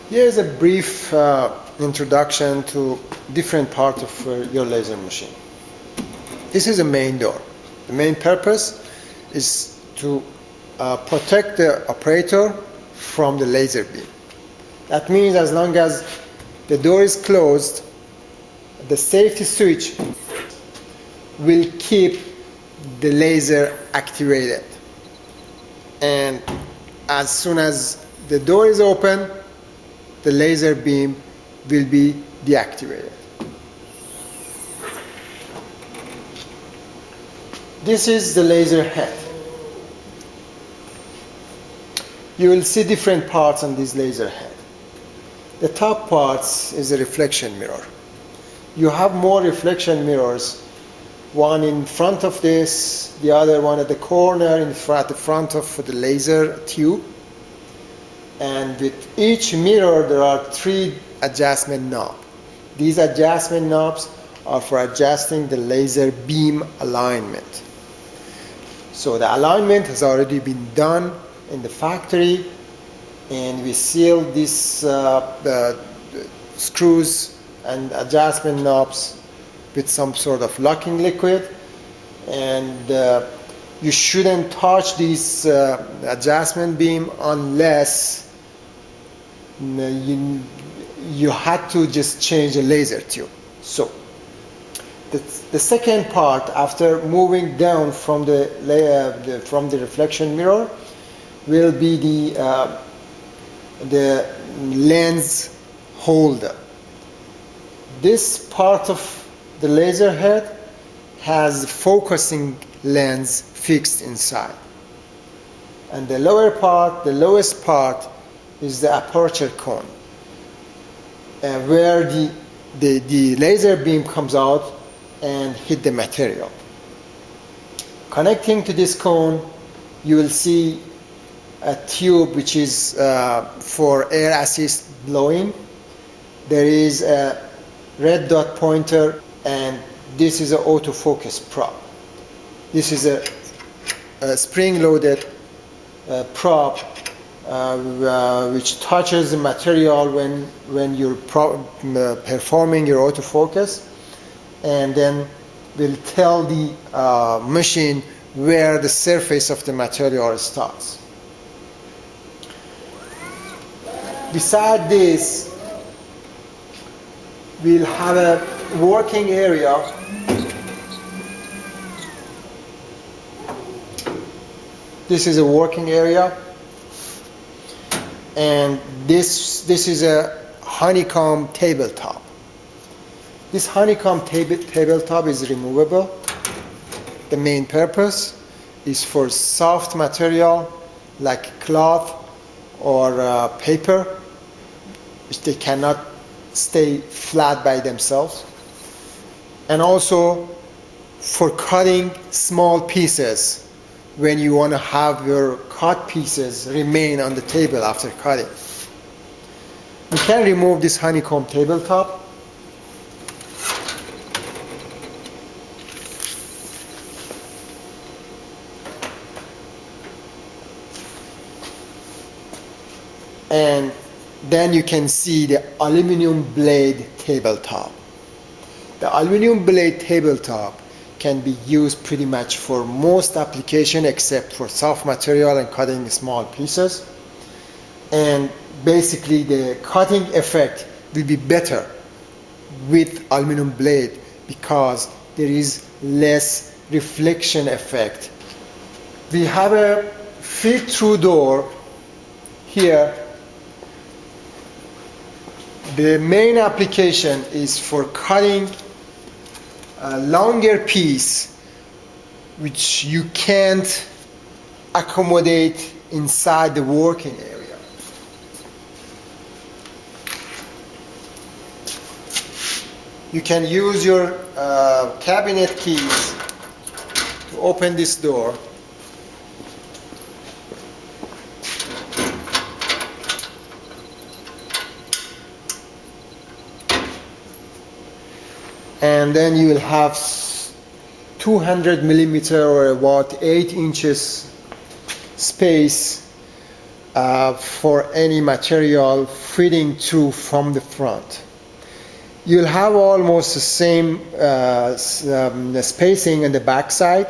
Here's a brief introduction to different parts of your laser machine. This is a main door. The main purpose is to protect the operator from the laser beam. That means as long as the door is closed, the safety switch will keep the laser activated. And as soon as the door is open, the laser beam will be deactivated. This is the laser head. You will see different parts on this laser head. The top parts is a reflection mirror. You have more reflection mirrors, one in front of this, the other one at the corner at the front of the laser tube. And with each mirror there are 3 adjustment knobs. These adjustment knobs are for adjusting the laser beam alignment. So the alignment has already been done in the factory, and we seal these screws and adjustment knobs with some sort of locking liquid, and you shouldn't touch this adjustment beam unless you had to just change the laser tube. So the second part, after moving down from the reflection mirror, will be the lens holder. This part of the laser head has focusing lens fixed inside, and the lower part, the lowest part, is the aperture cone, where the laser beam comes out and hit the material. Connecting to this cone, you will see a tube which is for air assist blowing. There is a red dot pointer, and this is an autofocus probe. This is a spring-loaded probe which touches the material when you're performing your autofocus, and then will tell the machine where the surface of the material starts. Beside this, we'll have a working area. This is a working area, and this is a Honeycomb Tabletop. This Honeycomb Tabletop is removable. The main purpose is for soft material like cloth or paper, which they cannot stay flat by themselves, and also for cutting small pieces when you want to have your cut pieces remain on the table after cutting. You can remove this Honeycomb Tabletop. And then you can see the aluminum blade tabletop. The aluminum blade tabletop can be used pretty much for most applications except for soft material and cutting small pieces. And basically the cutting effect will be better with aluminum blade because there is less reflection effect. We have a feed-through door here. The main application is for cutting a longer piece which you can't accommodate inside the working area. You can use your cabinet keys to open this door. And then you will have 200 millimeter or about 8 inches space for any material fitting through from the front. You'll have almost the same spacing on the back side,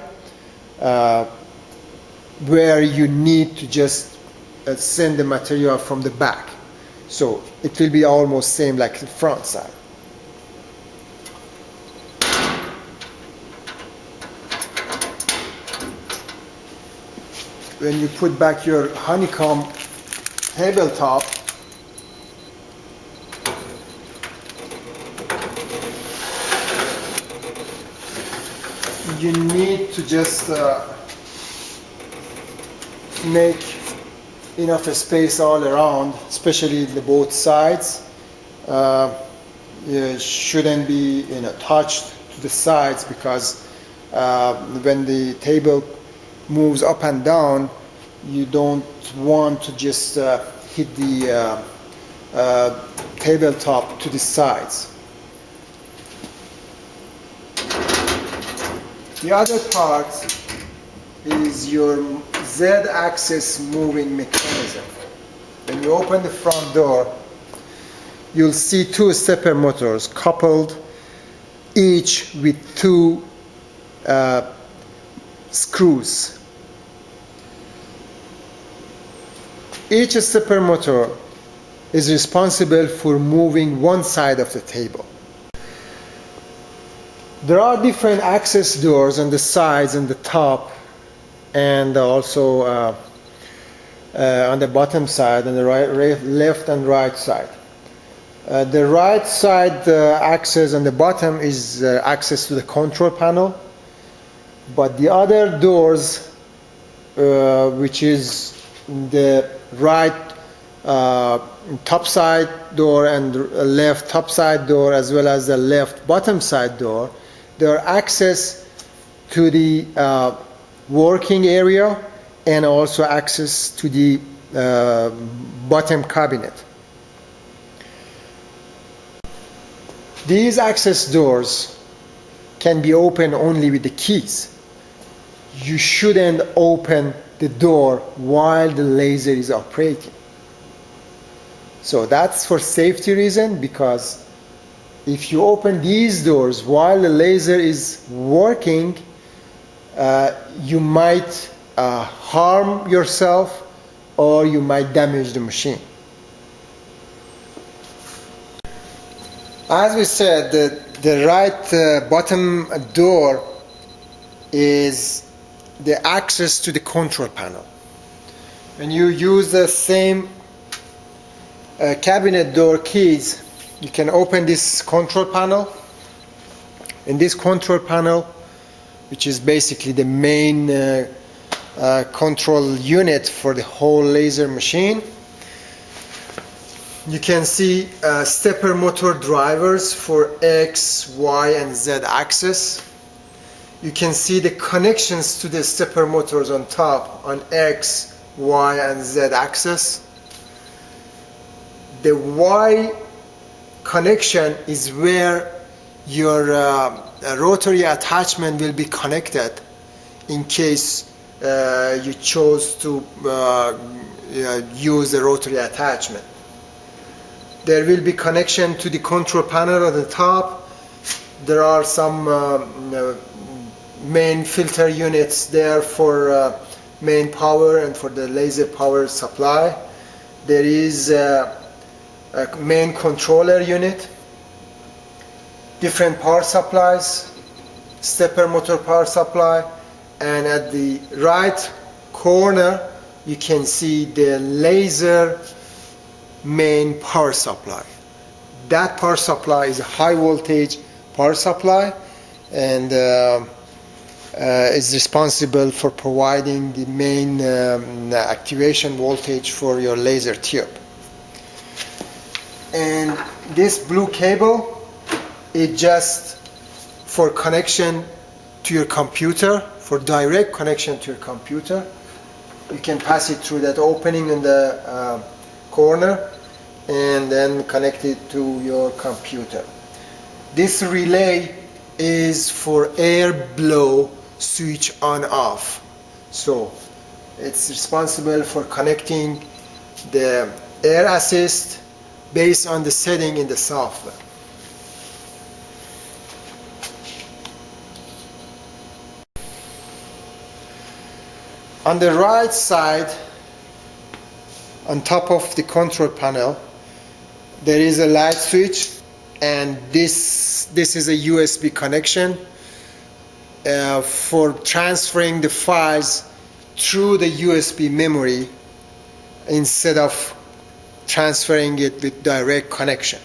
where you need to just send the material from the back. So it will be almost same like the front side. When you put back your honeycomb tabletop, you need to just make enough space all around, especially the both sides. You shouldn't be touched to the sides, because when the table moves up and down, you don't want to just hit the tabletop to the sides. The other part is your Z-axis moving mechanism. When you open the front door, you'll see two stepper motors coupled, each with two screws. Each stepper motor is responsible for moving one side of the table. There are different access doors on the sides and the top, and also on the bottom side, on the left and right side. The right side access on the bottom is access to the control panel, but the other doors, which is the right top side door and left top side door, as well as the left bottom side door, they are access to the working area and also access to the bottom cabinet. These access doors can be opened only with the keys. You shouldn't open the door while the laser is operating. So that's for safety reason, because if you open these doors while the laser is working, you might harm yourself, or you might damage the machine. As we said, the right bottom door is the access to the control panel. When you use the same cabinet door keys, you can open this control panel. In this control panel, which is basically the main control unit for the whole laser machine, you can see stepper motor drivers for X, Y, and Z axis. You can see the connections to the stepper motors on top on X, Y, and Z axis. The Y connection is where your rotary attachment will be connected in case you chose to use the rotary attachment. There will be connection to the control panel on the top. There are some main filter units there for main power and for the laser power supply. There is a main controller unit, different power supplies, stepper motor power supply, and at the right corner you can see the laser main power supply. That power supply is a high voltage power supply, and is responsible for providing the main activation voltage for your laser tube. And this blue cable is just for connection to your computer, for direct connection to your computer. You can pass it through that opening in the corner and then connect it to your computer. This relay is for air blow switch on off. So it's responsible for connecting the air assist based on the setting in the software. On the right side, on top of the control panel, there is a light switch, and this is a USB connection for transferring the files through the USB memory instead of transferring it with direct connection.